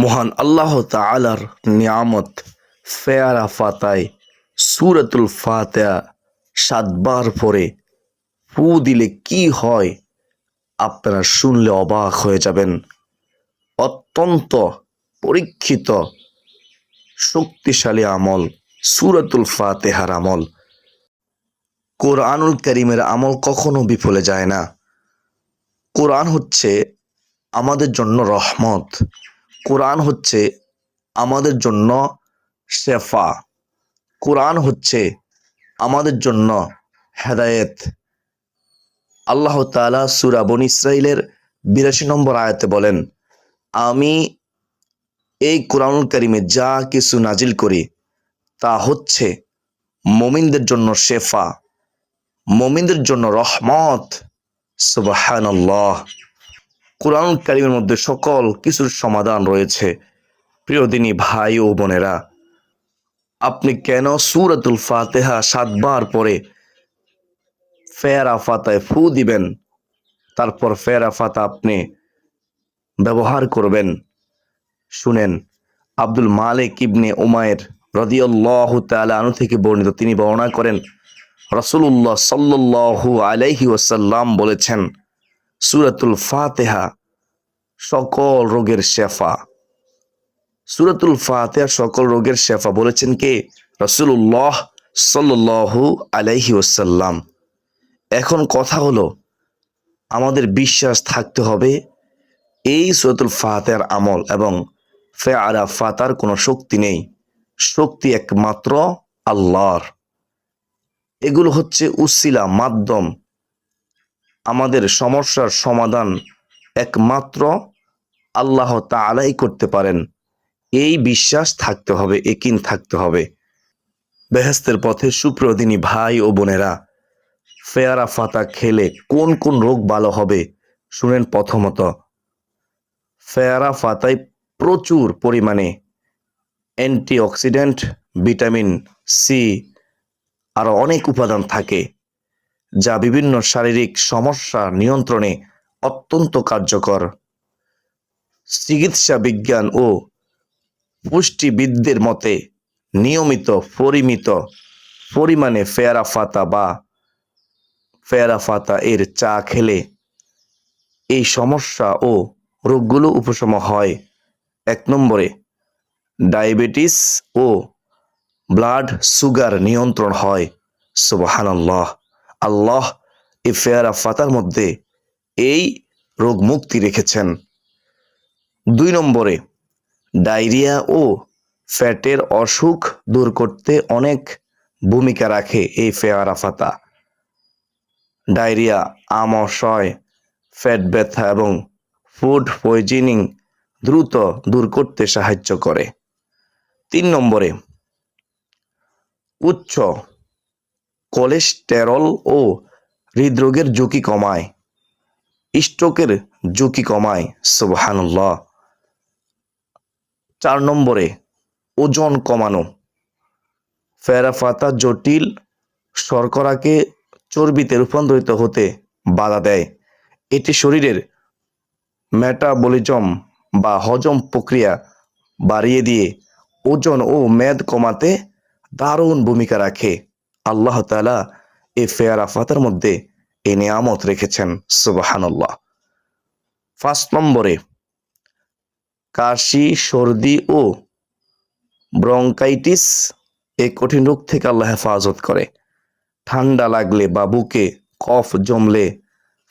মহান আল্লাহ তাআলার নিয়ামত ফেয়ারা ফাতায় সূরাতুল ফাতিহা ৭ বার পরে ফু দিলে কি হয় আপনারা শুনলে অবাক হয়ে যাবেন। অত্যন্ত পরীক্ষিত শক্তিশালী আমল সূরাতুল ফাতিহার আমল। কোরআনুল কারীমের আমল কখনো বিফলে যায় না। কোরআন হচ্ছে আমাদের জন্য রহমত, কোরআন হচ্ছে আমাদের জন্য শেফা, কোরআন হচ্ছে আমাদের জন্য হেদায়েত। আল্লাহ তাআলা সূরা বনী ইসরাঈলের ৮২ নম্বর আয়াতে বলেন, আমি এই কোরআনুল কারীমে যা কিছু নাজিল করি তা হচ্ছে মুমিনদের জন্য শেফা, মুমিনদের জন্য রহমত। সুবহানাল্লাহ। কোরআনুল কারীমের মধ্যে সকল কিছুর সমাধান রয়েছে। প্রিয় দিনী ভাই ও বোনেরা, আপনি কেন সূরাতুল ফাতিহা ৭ বার পরে ফেয়ারা ফাতায় ফু দিবেন, তারপর ফেয়ারা ফাতা আপনি ব্যবহার করবেন। শুনেন, আব্দুল মালিক ইবনে উমাইর রাদিয়াল্লাহু তাআলা আনহু থেকে বর্ণিত, তিনি বর্ণনা করেন রাসূলুল্লাহ সাল্লাল্লাহু আলাইহি ওয়াসাল্লাম বলেছেন, সূরাতুল ফাতিহা সকল রোগের শেফা। সূরাতুল ফাতিহা সকল রোগের শেফা বলেছেন কে? রাসূলুল্লাহ সাল্লাল্লাহু আলাইহি ওয়াসাল্লাম। এখন কথা হলো, আমাদের বিশ্বাস থাকতে হবে এই সূরাতুল ফাতিহার আমল এবং ফেয়ারা ফাতার কোনো শক্তি নেই, শক্তি একমাত্র আল্লাহর। এগুলো হচ্ছে উসিলা, মাধ্যম। আমাদের সমস্যার সমাধান একমাত্র আল্লাহ তাআলাই করতে পারেন। এই বিশ্বাস থাকতে হবে, ইয়াকিন থাকতে হবে। বেহেশতের পথে সুপ্রদিনী ভাই ও বোনেরা, ফেয়ারা ফাতা খেলে কোন কোন রোগ ভালো হবে শুনেন। প্রথমত, ফেয়ারা ফাতায় প্রচুর পরিমাণে অ্যান্টিঅক্সিডেন্ট, ভিটামিন সি আরও অনেক উপাদান থাকে, যা বিভিন্ন শারীরিক সমস্যা নিয়ন্ত্রণে অত্যন্ত কার্যকর। চিকিৎসা বিজ্ঞান ও পুষ্টিবিদদের মতে নিয়মিত পরিমিত পরিমাণে ফেয়ারা ফাতা এর চা খেলে এই সমস্যা ও রোগগুলো উপশম হয়। ১ নম্বরে, ডায়াবেটিস ও ব্লাড সুগার নিয়ন্ত্রণ হয়। সুবহানাল্লাহ। আল্লাহ এই ফেয়ারা ফাতার মধ্যে এই রোগ মুক্তি রেখেছেন। ২ নম্বরে, ডায়রিয়া ও ফ্যাটের অসুখ দূর করতে অনেক ভূমিকা রাখে এই ফেয়ারা ফাতা। ডায়রিয়া, আমাশয়, পেট ব্যথা এবং ফুড পয়জনিং দ্রুত দূর করতে সাহায্য করে। ৩ নম্বরে, উচ্চ কোলেস্টেরল ও হৃদরোগের ঝুঁকি কমায়, স্ট্রোকের ঝুঁকি কমায়। সুবহানাল্লাহ। ৪ নম্বরে, ওজন কমানো। ফেয়ারা ফাতা জটিল শর্করাকে চর্বিতে রূপান্তরিত হতে বাধা দেয়। এটি শরীরের মেটাবলিজম বা হজম প্রক্রিয়া বাড়িয়ে দিয়ে ওজন ও মেদ কমাতে দারুণ ভূমিকা রাখে। আল্লাহ তাআলা এই ফেয়ারা ফাতার মধ্যে এই নিয়ামত রেখেছেন। সুবহানাল্লাহ। ৫ নম্বরে, কাশি, সর্দি ও ব্রঙ্কাইটিস, এই কঠিন রোগ থেকে আল্লাহ হেফাজত করে। ঠান্ডা লাগলে বা বুকে কফ জমলে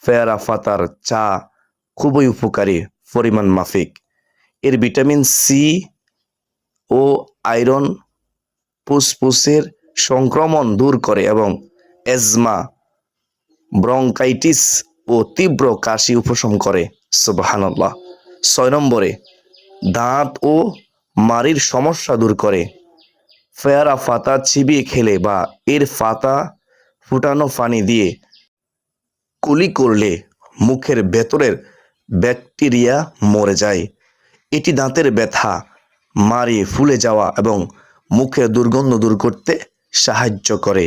ফেয়ারা ফাতার চা খুবই উপকারী, পরিমাণ মাফিক। এর ভিটামিন সি ও আয়রন ফুসফুসের সংক্রমণ দূর করে এবং অ্যাজমা, ব্রঙ্কাইটিস ও তীব্র কাশি উপশম করে। সুবহানাল্লাহ। ৬ নম্বরে, দাঁত ও মাড়ির সমস্যা দূর করে। ফেয়ারা ফাতা চিবিয়ে খেলে বা এর পাতা ফুটানো পানি দিয়ে কুলি করলে মুখের ভেতরের ব্যাকটেরিয়া মরে যায়। এটি দাঁতের ব্যথা, মাড়ি ফুলে যাওয়া এবং মুখের দুর্গন্ধ দূর করতে সাহায্য করে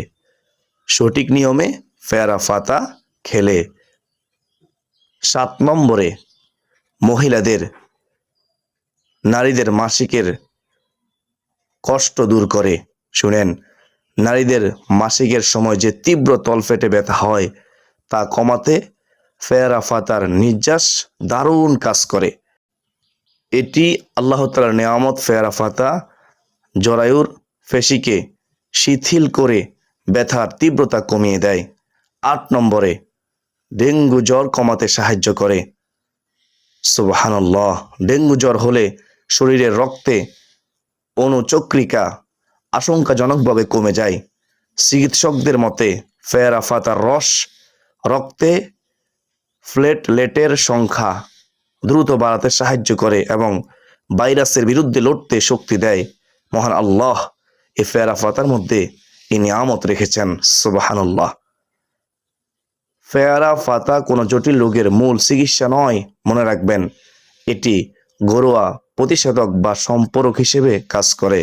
সঠিক নিয়মে ফেয়ারা ফাতা খেলে। ৭ নম্বরে, মহিলাদের নারীদের মাসিকের কষ্ট দূর করে। শুনেন, নারীদের মাসিকের সময় যে তীব্র তলপেটে ব্যথা হয় তা কমাতে ফেয়ারা ফাতার নির্যাস দারুণ কাজ করে। এটি আল্লাহ তাআলার নেয়ামত। ফেয়ারা ফাতা জরায়ুর পেশিকে শিথিল করে ব্যথার তীব্রতা কমিয়ে দেয়। 8 নম্বরে ডেঙ্গু জ্বর কমাতে সাহায্য করে। সুবহানাল্লাহ। ডেঙ্গু জ্বর হলে শরীরের রক্তে অনুচক্রিকা আশঙ্কাজনকভাবে কমে যায়। চিকিৎসকদের মতে ফেয়ারা ফাতার রস রক্তে প্লেটলেটের সংখ্যা দ্রুত বাড়াতে সাহায্য করে এবং ভাইরাসের বিরুদ্ধে লড়তে শক্তি দেয়। মহান আল্লাহ এই ফেয়ারা ফাতার মধ্যে এই নিয়ামত রেখেছেন। সুবহানাল্লাহ। ফেয়ারা ফাতা কোনো জটিল রোগের মূল চিকিৎসা নয়, মনে রাখবেন। এটি ঘরোয়া প্রতিষেধক বা সম্পর্ক হিসেবে কাজ করে।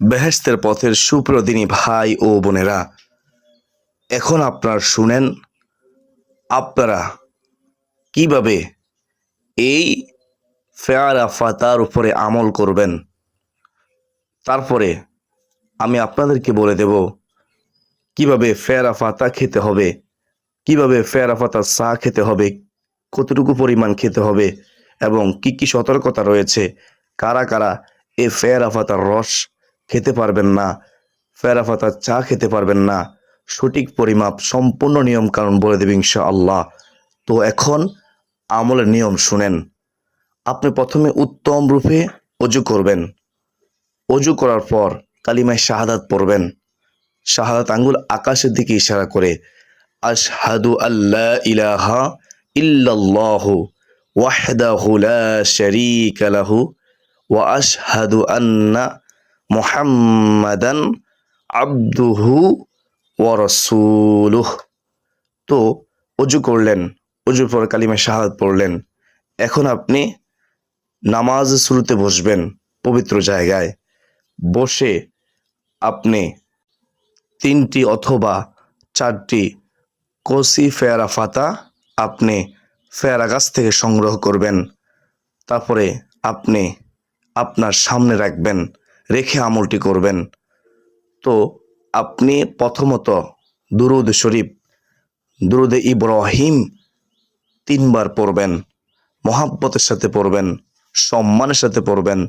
বেহেশতের পথের সুপ্রদিনী ভাই ও বোনেরা, এখন আপনারা শুনেন আপনারা কিভাবে এই ফেয়ারা ফাতার উপরে আমল করবেন। তারপরে আমি আপনাদেরকে বলে দেব কিভাবে ফেয়ারা ফাতা খেতে হবে, কিভাবে ফেয়ারা ফাতার চা খেতে হবে, কতটুকু পরিমাণ খেতে হবে এবং কি কি সতর্কতা রয়েছে। কারা কারা এই ফেয়ারা ফাতার রস খেতে পারবেন না, ফেয়ারা ফাতার চা খেতে পারবেন না, সঠিক পরিমাপ সম্পূর্ণ নিয়ম কানুন বলে দেব ইনশাআল্লাহ। তো এখন আমলের নিয়ম শুনেন। আপনি প্রথমে উত্তম রূপে অজু করবেন। অজু করার পর কালিমায়ে শাহাদাত পড়বেন। শাহাদাত আঙ্গুল আকাশের দিকে ইশারা করে আশহাদু আল্লা ইলাহা ইল্লাল্লাহু ওয়াহদাহু লা শারীকা লাহু ওয়া আশহাদু আন্না মুহাম্মাদান আবদুহু ওয়া রাসূলুহু। তো অজু করলেন, অজুর পর কালিমায়ে শাহাদাত পড়লেন। এখন আপনি নামাজ শুরুতে বসবেন পবিত্র জায়গায়। বসে আপনি 3টি অথবা 4টি কচি ফেয়ারা ফাতা আপনি ফেয়ারা গাছ থেকে সংগ্রহ করবেন। তারপরে আপনি আপনার সামনে রাখবেন, রেখে আমলটি করবেন। তো আপনি প্রথমত দুরূদ শরীফ, দুরূদে ইব্রাহিম 3 বার পড়বেন। মহাব্বতের সাথে পড়বেন, সম্মানের সাথে পড়বেন।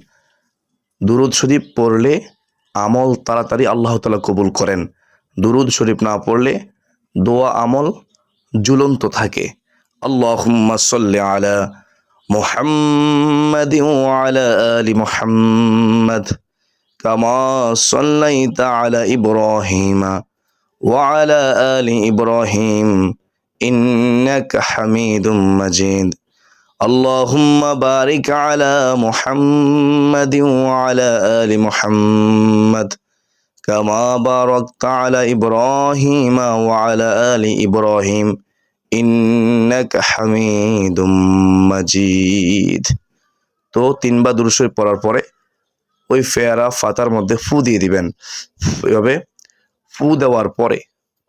দুরূদ শরীফ পড়লে আমল তাড়াতাড়ি আল্লাহ তাআলা কবুল করেন। দুরূদ শরীফ না পড়লে দোয়া আমল ঝুলন্ত থাকে। আল্লাহুম্মা সাল্লি আলা মুহাম্মাদিন ওয়া আলা আলি মুহাম্মাদ কামা সাল্লাইতা আলা ইব্রাহিমা ওয়া আলা আলি ইব্রাহিম ইন্নাকা হামিদুম মাজিদ। اللهم بارك على محمد وعلى آل محمد كما باركت على إبراهيم وعلى آل إبراهيم إنك حميد مجيد। তো 3 বার দুরূদ শরীফ পড়ার পরে ওই ফেয়ারা ফাতার মধ্যে ফু দিয়ে দিবেন। এভাবে ফু দেওয়ার পরে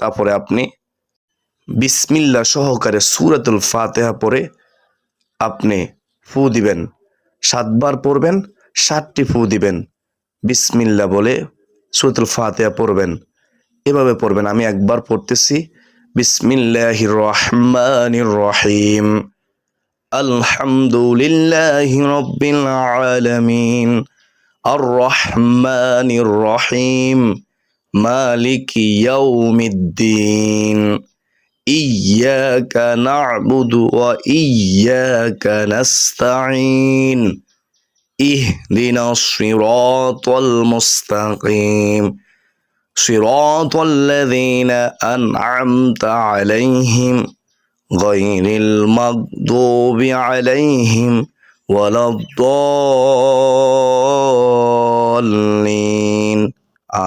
তারপরে আপনি বিসমিল্লাহ সহকারে সূরাতুল ফাতিহা পড়ে আপনি ফু দিবেন। 7 বার পড়বেন, 7টি ফু দিবেন। বিসমিল্লাহ বলে সূরাতুল ফাতিহা পড়বেন। এভাবে পড়বেন। আমি একবার পড়তেছি। বিসমিল্লাহির রহমানির রহিম আলহামদুলিল্লাহি রাব্বিল আলামিন আর রহমানির রহিম মালিকি ইয়াউমিদ্দিন إياك نعبد وإياك نستعين اهدنا الصراط المستقيم صراط الذين أنعمت عليهم غير المغضوب عليهم ولا الضالين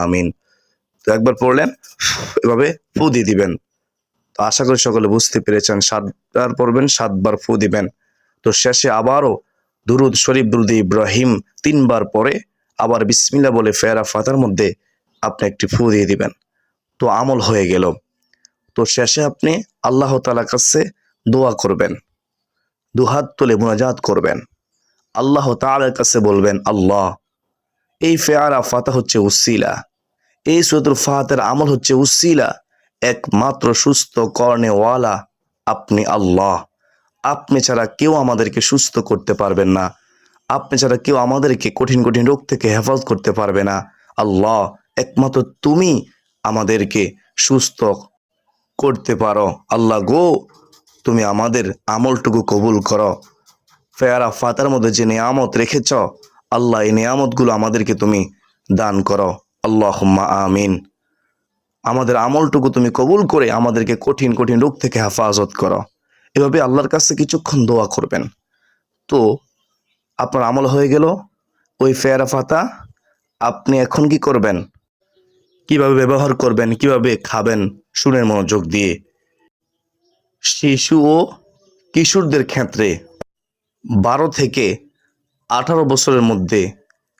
آمين। তো একবার পড়লেন, এভাবে ফু দিয়ে দিবেন। তো আশা করি সকলে বুঝতে পেরেছেন। 7 বার পড়বেন, 7 বার ফু দিবেন। তো শেষে আবারও দুরূদ শরীফ, দুরূদে ইব্রাহিম 3 বার পরে আবার বিসমিল্লাহ বলে ফেয়ারা ফাতার মধ্যে আপনি একটি ফু দিয়ে দিবেন। তো আমল হয়ে গেল। তো শেষে আপনি আল্লাহ তাআলার কাছে দোয়া করবেন, দুহাত তুলে মুনাজাত করবেন। আল্লাহ তাআলার কাছে বলবেন আল্লাহ। এই ফেয়ারা ফাতা হচ্ছে উসিলা, এই সূরাতুল ফাতিহার আমল হচ্ছে উসিলা। একমাত্র সুস্থ করনেওয়ালা আপনি আল্লাহ। আপনি ছাড়া কেউ আমাদেরকে সুস্থ করতে পারবেন না, আপনি ছাড়া কেউ আমাদেরকে কঠিন কঠিন রোগ থেকে হেফাজত করতে পারবে না। আল্লাহ, একমাত্র তুমি আমাদেরকে সুস্থ করতে পারো। আল্লাহ গো, তুমি আমাদের আমলটুকু কবুল করো। ফেয়ারা ফাতার মধ্যে যে নিয়ামত রেখেছ আল্লাহ, এই নিয়ামতগুলো আমাদেরকে তুমি দান করো। আল্লাহুম্মা আমিন। আমাদের আমলটুকু তুমি কবুল করে আমাদেরকে কঠিন কঠিন রোগ থেকে হেফাজত করো। এভাবে আল্লাহর কাছে কিছুক্ষণ দোয়া করবেন। তো আপনার আমল হয়ে গেল ওই ফেয়ারা ফাতা। আপনি এখন কি করবেন, কিভাবে ব্যবহার করবেন, কিভাবে খাবেন, শুনের মনোযোগ দিয়ে। শিশু ও কিশোরদের ক্ষেত্রে 12 থেকে 18 বছরের মধ্যে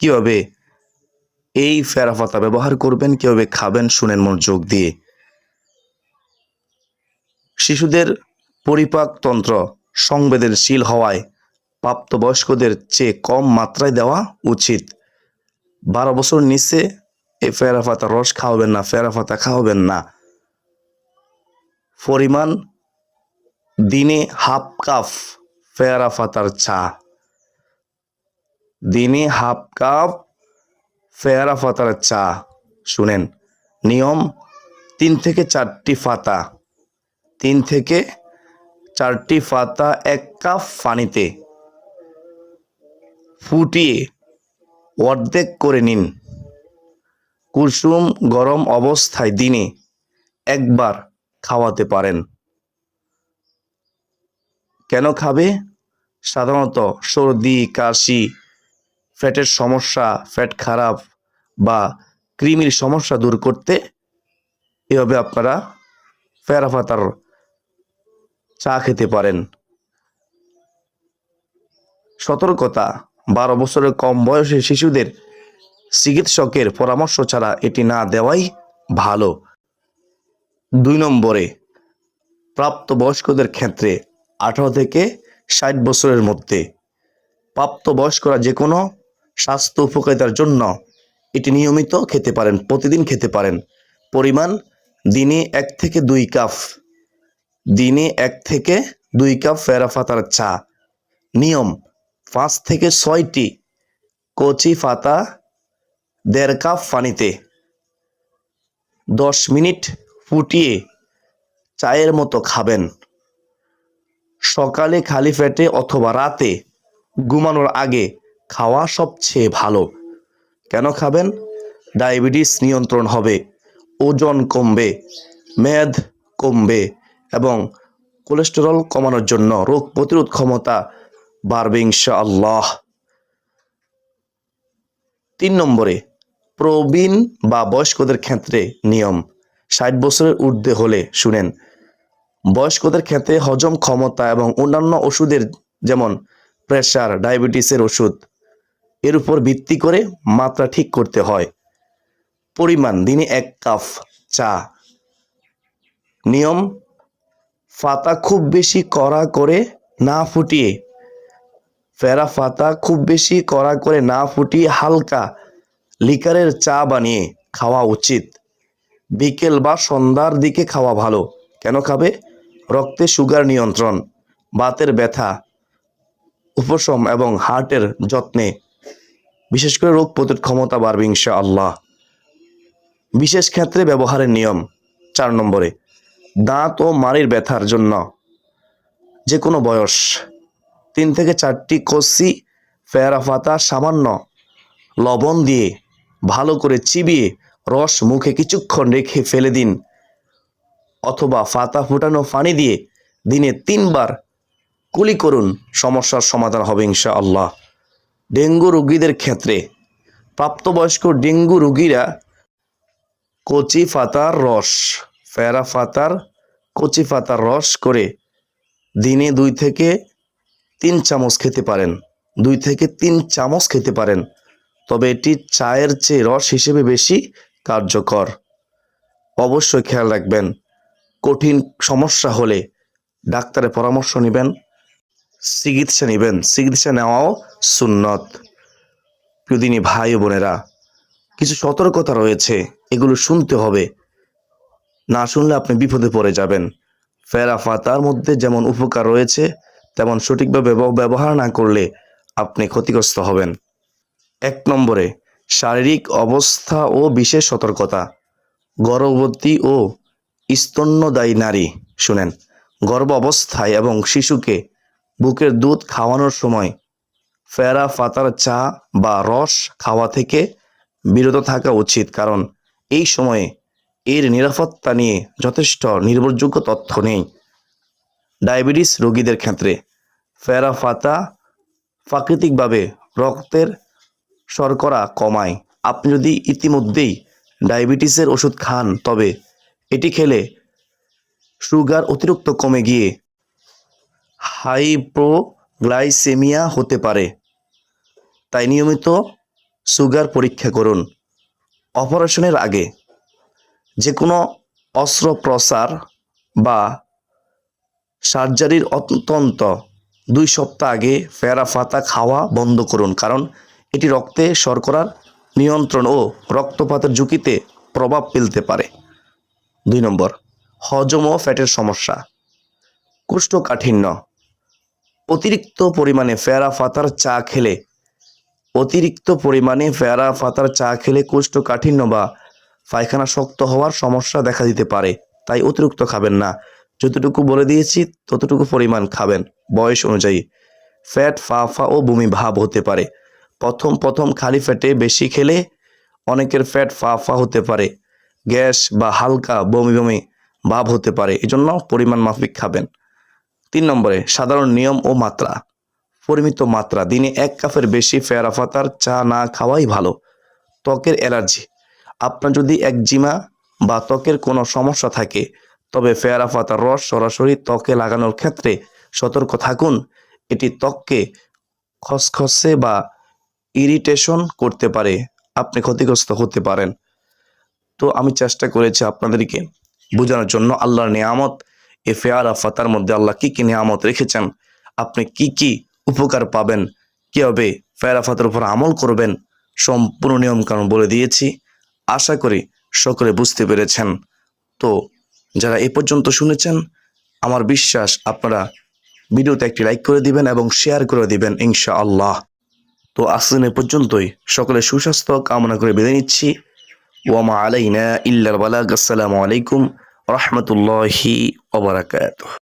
কিভাবে এই ফেয়ারা পাতা ব্যবহার করবেন, কিভাবে খাবেন, শুনেন মনোযোগ দিয়ে। শিশুদের পরিপাকতন্ত্র সংবেদনশীল হওয়ায় প্রাপ্তবয়স্কদের চেয়ে কম মাত্রায় দেওয়া উচিত। 12 বছর নিচে এই ফেয়ারা পাতা রস খাওয়াবেন না, ফেয়ারা পাতা খাওয়াবেন না। পরিমাণ দিনে হাফ কাপ ফেয়ারা পাতার চা, দিনে হাফ কাপ ফেয়ারা পাতার চা। শুনেন নিয়ম, 3 থেকে 4টি পাতা, 3 থেকে 4টি পাতা 1 কাপ পানিতে ফুটিয়ে অর্ধেক করে নিন। কুসুম গরম অবস্থায় দিনে একবার খাওয়াতে পারেন। কেন খাবে? সাধারণত সর্দি, কাশি, পেটের সমস্যা, পেট খারাপ বা কৃমির সমস্যা দূর করতে এভাবে আপনারা ফেয়ারা পাতার চা খেতে পারেন। সতর্কতা, 12 বছরের কম বয়সী শিশুদের চিকিৎসকের পরামর্শ ছাড়া এটি না দেওয়াই ভালো। 2 নম্বরে, প্রাপ্তবয়স্কদের ক্ষেত্রে 18 থেকে 60 বছরের মধ্যে প্রাপ্তবয়স্করা যে কোনো স্বাস্থ্য উপকারিতার জন্য এটি নিয়মিত খেতে পারেন, প্রতিদিন খেতে পারেন। পরিমাণ দিনে 1 থেকে 2 কাপ, দিনে 1 থেকে 2 কাপ ফেয়ারা পাতার চা। নিয়ম, 5 থেকে 6টি কচি পাতা 1.5 কাপ পানিতে 10 মিনিট ফুটিয়ে চায়ের মতো খাবেন। সকালে খালি পেটে অথবা রাতে ঘুমানোর আগে খাওয়া সবচেয়ে ভালো। কেন খাবেন? ডায়াবেটিস নিয়ন্ত্রণ হবে, ওজন কমবে, মেদ কমবে এবং কোলেস্টেরল কমানোর জন্য রোগ প্রতিরোধ ক্ষমতা বাড়বে ইনশাআল্লাহ। 3 নম্বরে, প্রবীণ বা বয়স্কদের ক্ষেত্রে নিয়ম, 60 বছরের ঊর্ধ্বে হলে শুনেন, বয়স্কদের ক্ষেত্রে হজম ক্ষমতা এবং অন্যান্য ওষুধের যেমন প্রেশার, ডায়াবেটিসের ওষুধ এর উপর ভিত্তি করে মাত্রা ঠিক করতে হয়। পরিমাণ দিনে 1 কাপ চা। নিয়ম, পাতা খুব বেশি কড়া করে না ফুটিয়ে, ফেয়ারা পাতা খুব বেশি কড়া করে না ফুটিয়ে হালকা লিকারের চা বানিয়ে খাওয়া উচিত। বিকেল বা সন্ধ্যার দিকে খাওয়া ভালো। কেন খাবে? রক্তে সুগার নিয়ন্ত্রণ, বাতের ব্যথা উপশম এবং হার্টের যত্নে, বিশেষ করে রোগ প্রতিরোধ ক্ষমতা বাড়বে ইনশাআল্লাহ। বিশেষ ক্ষেত্রে ব্যবহারের নিয়ম, 4 নম্বরে, দাঁত ও মাড়ির ব্যথার জন্য যে কোনো বয়স 3 থেকে 4টি কচি ফেয়ারা পাতা সামান্য লবণ দিয়ে ভালো করে চিবিয়ে রস মুখে কিছুক্ষণ রেখে ফেলে দিন, অথবা পাতা ফুটানো পানি দিয়ে দিনে 3 বার কুলি করুন। সমস্যার সমাধান হবে ইনশাআল্লাহ। ডেঙ্গু রোগীদের ক্ষেত্রে, প্রাপ্তবয়স্ক ডেঙ্গু রোগীরা কচি পাতার রস, ফেয়ারা পাতার কচি পাতার রস করে দিনে 2 থেকে 3 চামচ খেতে পারেন, 2 থেকে 3 চামচ খেতে পারেন। তবে এটি চায়ের চেয়ে রস হিসেবে বেশি কার্যকর। অবশ্যই খেয়াল রাখবেন, কঠিন সমস্যা হলে ডাক্তারের পরামর্শ নেবেন। চিকিৎসা নেবেন, চিকিৎসা নেওয়াও সুন্নত। প্রিয়দিনী ভাই ও বোনেরা, কিছু সতর্কতা রয়েছে, এগুলো শুনতে হবে, না শুনলে আপনি বিপদে পড়ে যাবেন। ফেরা ফাতার মধ্যে যেমন উপকার রয়েছে, তেমন সঠিকভাবে ব্যবহার না করলে আপনি ক্ষতিগ্রস্ত হবেন। 1 নম্বরে শারীরিক অবস্থা ও বিশেষ সতর্কতা। গর্ভবতী ও স্তন্যদায়ী নারী, শুনেন, গর্ভ অবস্থায় এবং শিশুকে বুকের দুধ খাওয়ানোর সময় ফেরা ফাতার চা বা রস খাওয়া থেকে বিরত থাকা উচিত, কারণ এই সময়ে এর নিরাপত্তা নিয়ে যথেষ্ট নির্ভরযোগ্য তথ্য নেই। ডায়াবেটিস রোগীদের ক্ষেত্রে ফেরা ফাতা প্রাকৃতিকভাবে রক্তের শর্করা কমায়। আপনি যদি ইতিমধ্যেই ডায়াবেটিসের ওষুধ খান, তবে এটি খেলে সুগার অতিরিক্ত কমে গিয়ে হাইপোগ্লাইসেমিয়া হতে পারে। তাই নিয়মিত সুগার পরীক্ষা করুন। অপারেশনের আগে যে কোনো অস্ত্রোপচার বা সার্জারির অন্তত 2 সপ্তাহ আগে ফেরা ফাতা খাওয়া বন্ধ করুন, কারণ এটি রক্তে শর্করার নিয়ন্ত্রণ ও রক্তপাতের ঝুঁকিতে প্রভাব ফেলতে পারে। 2 নম্বর, হজম ও ফ্যাটের সমস্যা। কোষ্ঠকাঠিন্য। অতিরিক্ত পরিমাণে ফেরা ফাতার চা খেলে কোষ্ঠকাঠিন্য বা পায়খানা শক্ত হওয়ার সমস্যা দেখা দিতে পারে। তাই অতিরিক্ত খাবেন না, যতটুকু বলে দিয়েছি ততটুকু পরিমাণ খাবেন বয়স অনুযায়ী। ফ্যাট ফা ও বমি ভাব হতে পারে। প্রথম খালি ফ্যাটে বেশি খেলে অনেকের ফ্যাট ফা হতে পারে, গ্যাস বা হালকা বমি ভাব হতে পারে, এজন্য পরিমাণ মাফিক খাবেন। 3 নম্বরে সাধারণ নিয়ম ও মাত্রা। পরিমিত মাত্রা, দিনে 1 কাপের বেশি ফেরা ফাতার চা না খাওয়াই ভালো। ত্বকের অ্যালার্জি। আপনার যদি একজিমা বা ত্বকের কোনো সমস্যা থাকে, তবে ফেরা ফাতার রস সরাসরি ত্বকে লাগানোর ক্ষেত্রে সতর্ক থাকুন। এটি ত্বককে খসখসে বা ইরিটেশন করতে পারে, আপনি ক্ষতিগ্রস্ত হতে পারেন। তো আমি চেষ্টা করেছি আপনাদেরকে বোঝানোর জন্য আল্লাহর নিয়ামত, এ ফেরা ফাতার মধ্যে আল্লাহ কি কি নিয়ামত রেখেছেন, আপনি কি কি উপকার পাবেন, কীভাবে ফেরা ফাতার উপর আমল করবেন, সম্পূর্ণ নিয়মকানুন বলে দিয়েছি। আশা করি সকলে বুঝতে পেরেছেন। তো যারা এ পর্যন্ত শুনেছেন, আমার বিশ্বাস আপনারা ভিডিওতে একটি লাইক করে দিবেন এবং শেয়ার করে দিবেন ইনশাআল্লাহ। তো আজকে এ পর্যন্তই, সকলে সুস্বাস্থ্য কামনা করে বিদায় নিচ্ছি। ওয়ামা আলাইনা ইল্লাল বালাগ। আসসালামু আলাইকুম রহমতুল্লাহি ওয়া বারাকাতুহু।